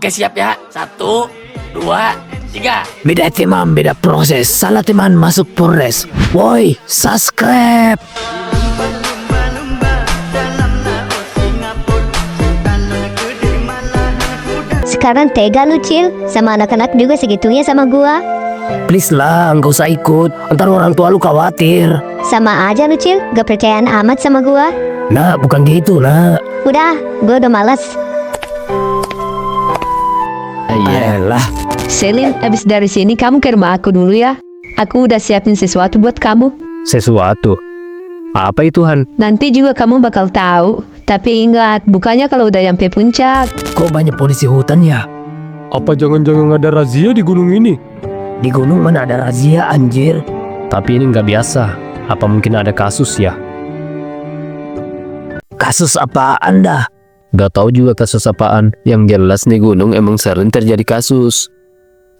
Oke siap ya. 1, 2, 3. Beda teman, beda proses. Salah teman masuk Polres. Woi, subscribe. Sekarang tega lu, Cil. Sama anak-anak juga segitunya sama gua. Please lah, nggak usah ikut. Ntar orang tua lu khawatir. Sama aja lu, Cil. Gak percayaan amat sama gua. Nah, bukan gitu lah. Udah, gua udah malas. Ayolah. Selin, abis dari sini kamu ke rumah aku dulu ya. Aku udah siapin sesuatu buat kamu. Sesuatu? Apa itu, Han? Nanti juga kamu bakal tahu. Tapi ingat, bukannya kalau udah nyampe puncak. Kok banyak polisi hutan ya? Apa jangan-jangan ada razia di gunung ini? Di gunung mana ada razia, anjir? Tapi ini nggak biasa. Apa mungkin ada kasus ya? Kasus apaan dah? Gak tahu juga kasus apaan. Yang jelas nih gunung emang sering terjadi kasus.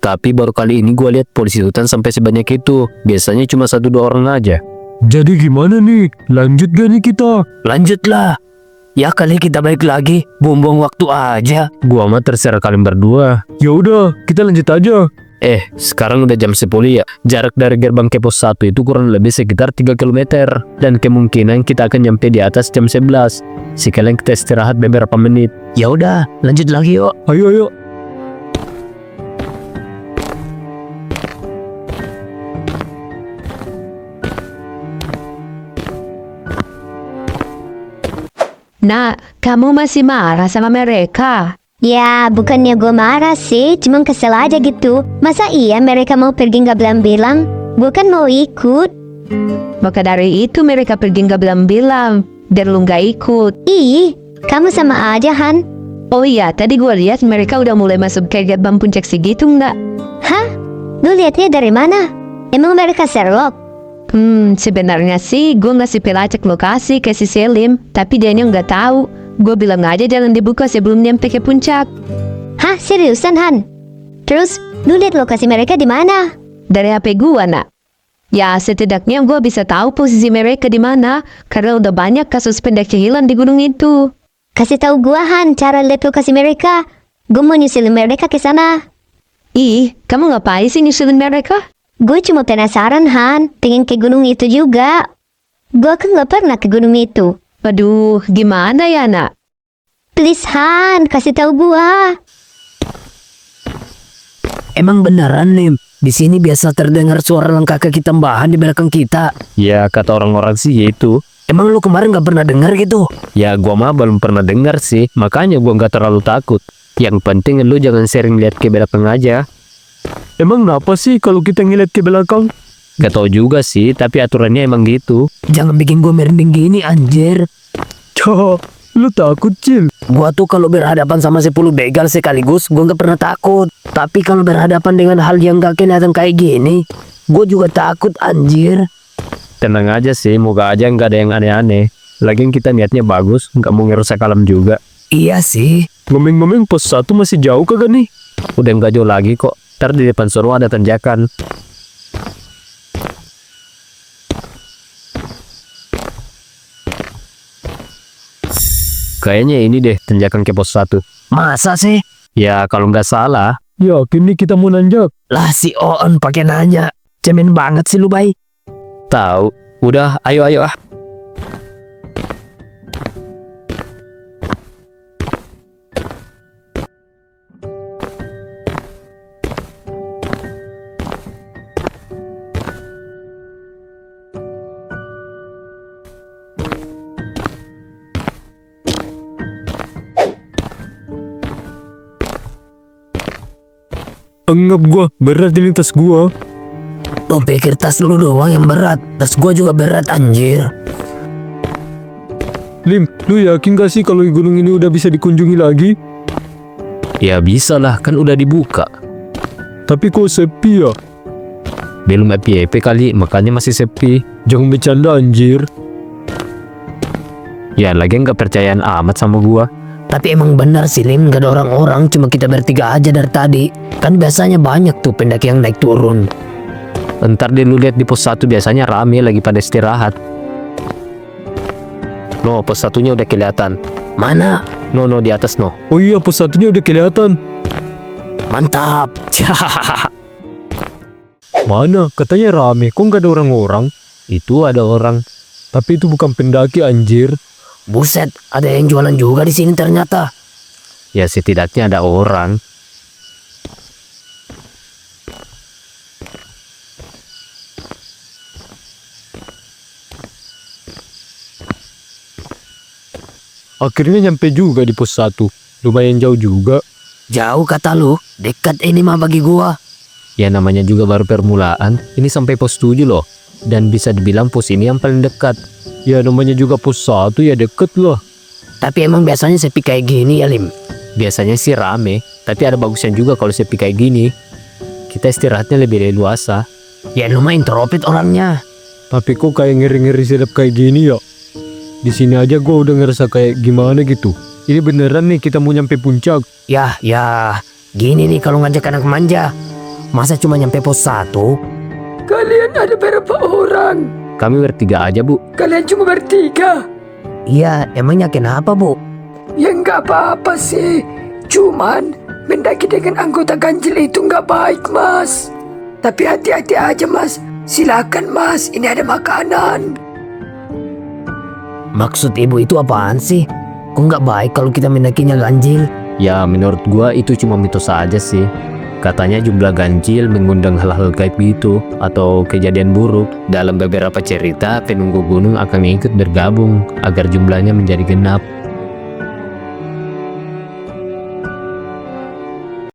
Tapi baru kali ini gue lihat polisi hutan sampai sebanyak itu. Biasanya cuma 1-2 orang aja. Jadi gimana nih? Lanjut gak nih kita? Lanjutlah. Ya kali kita balik lagi. Buang-buang waktu aja. Gua mah terserah kalian berdua. Ya udah, kita lanjut aja. Sekarang udah jam 10 ya. Jarak dari gerbang ke pos 1 itu kurang lebih sekitar 3 km. Dan kemungkinan kita akan nyampe di atas jam 11. Sekalian kita istirahat beberapa menit. Ya udah, lanjut lagi yuk. Ayo. Nah, kamu masih marah sama mereka? Ya, bukannya gua marah sih. Cuma kesel aja gitu. Masa iya mereka mau pergi gak bilang-bilang? Gua kan mau ikut. Maka dari itu mereka pergi gak bilang-bilang. Dan lu gak ikut. Ih, kamu sama aja, Han. Oh iya, tadi gue lihat mereka udah mulai masuk ke gerbang puncak segitu nggak? Hah? Lu liatnya dari mana? Emang mereka Sherlock? Sebenarnya sih gue ngasih pelacak lokasi ke si Selim, tapi dia nggak tahu. Gue bilang aja jalan dibuka sebelum nyampe ke puncak. Hah, seriusan, Han? Terus, lu lihat lokasi mereka di mana? Dari HP gue, nak. Ya, setidaknya gue bisa tahu posisi mereka di mana, karena udah banyak kasus pendaki hilang di gunung itu. Kasih tahu gua, Han, cara lihat lokasi mereka. Gua mau nyusulin mereka ke sana. Ih, kamu ngapain sih nyusulin mereka? Gue cuma penasaran, Han. Pengen ke gunung itu juga. Gua kan gak pernah ke gunung itu. Waduh, gimana ya, nak? Please, Han, kasih tahu gua. Emang beneran nih, di sini biasa terdengar suara langkah kaki tambahan di belakang kita. Ya, kata orang-orang sih yaitu. Emang lu kemarin gak pernah dengar gitu? Ya, gua mah belum pernah dengar sih. Makanya gua nggak terlalu takut. Yang penting lu jangan sering lihat ke belakang aja. Emang kenapa sih kalau kita ngeliat ke belakang? Gak tau juga sih, tapi aturannya emang gitu. Jangan bikin gue merinding gini, anjir. Cok, lu takut, Cil? Gua tuh kalau berhadapan sama 10 begal sekaligus, gua gak pernah takut. Tapi kalau berhadapan dengan hal yang gak kelihatan kayak gini, gua juga takut, anjir. Tenang aja sih, moga aja nggak ada yang aneh-aneh. Lagian kita niatnya bagus, nggak mau ngerusak alam juga. Iya sih. Ngomong-ngomong, pos 1 masih jauh kagak nih? Udah nggak jauh lagi kok. Ntar di depan sono ada tanjakan. Kayaknya ini deh tanjakan ke pos 1. Masa sih? Ya kalau nggak salah. Yakin nih kita mau nanjak? Lah si Oon pakai nanya. Cemen banget sih lu, Bay. Tahu. Udah, ayo ah. Enggak gua, berat ini tas gua. Lu pikir tas lu doang yang berat? Tas gua juga berat, anjir. Lim, lu yakin gak sih kalau gunung ini udah bisa dikunjungi lagi? Ya bisa lah, kan udah dibuka. Tapi kok sepi ya? Belum FYP kali, makanya masih sepi. Jangan bercanda, anjir. Ya lagi nggak percayaan amat sama gua. Tapi emang benar sih, Lim, gak ada orang-orang, cuma kita bertiga aja dari tadi. Kan biasanya banyak tuh pendaki yang naik turun. Ntar deh lu lihat di pos 1 biasanya rame lagi pada istirahat. No, pos 1-nya udah kelihatan. Mana? No, di atas no. Oh iya, pos 1-nya udah kelihatan. Mantap. Mana? Katanya rame. Kok nggak ada orang-orang? Itu ada orang. Tapi itu bukan pendaki anjir. Buset, ada yang jualan juga di sini ternyata. Ya setidaknya ada orang. Akhirnya nyampe juga di pos 1. Lumayan jauh juga. Jauh kata lu, dekat ini mah bagi gua. Ya namanya juga baru permulaan. Ini sampai pos 7 loh. Dan bisa dibilang pos ini yang paling dekat. Ya namanya juga pos 1 ya deket loh. Tapi emang biasanya sepi kayak gini ya, Lim? Biasanya sih rame. Tapi ada bagusnya juga kalau sepi kayak gini. Kita istirahatnya lebih leluasa. Ya lumayan introvert orangnya. Tapi kok kayak ngeri-ngeri sedap kayak gini ya? Di sini aja gue udah ngerasa kayak gimana gitu. Ini beneran nih kita mau nyampe puncak. Ya, gini nih kalau ngajak anak manja. Masa cuma nyampe pos 1? Kalian ada berapa orang? Kami bertiga aja bu. Kalian cuma bertiga? Iya, emangnya kenapa, Bu? Ya nggak apa-apa sih. Cuman mendaki dengan anggota ganjil itu nggak baik, Mas. Tapi hati-hati aja, Mas. Silakan, Mas. Ini ada makanan. Maksud ibu itu apaan sih? Kok nggak baik kalau kita mendakinya ganjil? Ya menurut gua itu cuma mitos aja sih. Katanya jumlah ganjil mengundang hal-hal gaib gitu atau kejadian buruk. Dalam beberapa cerita penunggu gunung akan ikut bergabung agar jumlahnya menjadi genap.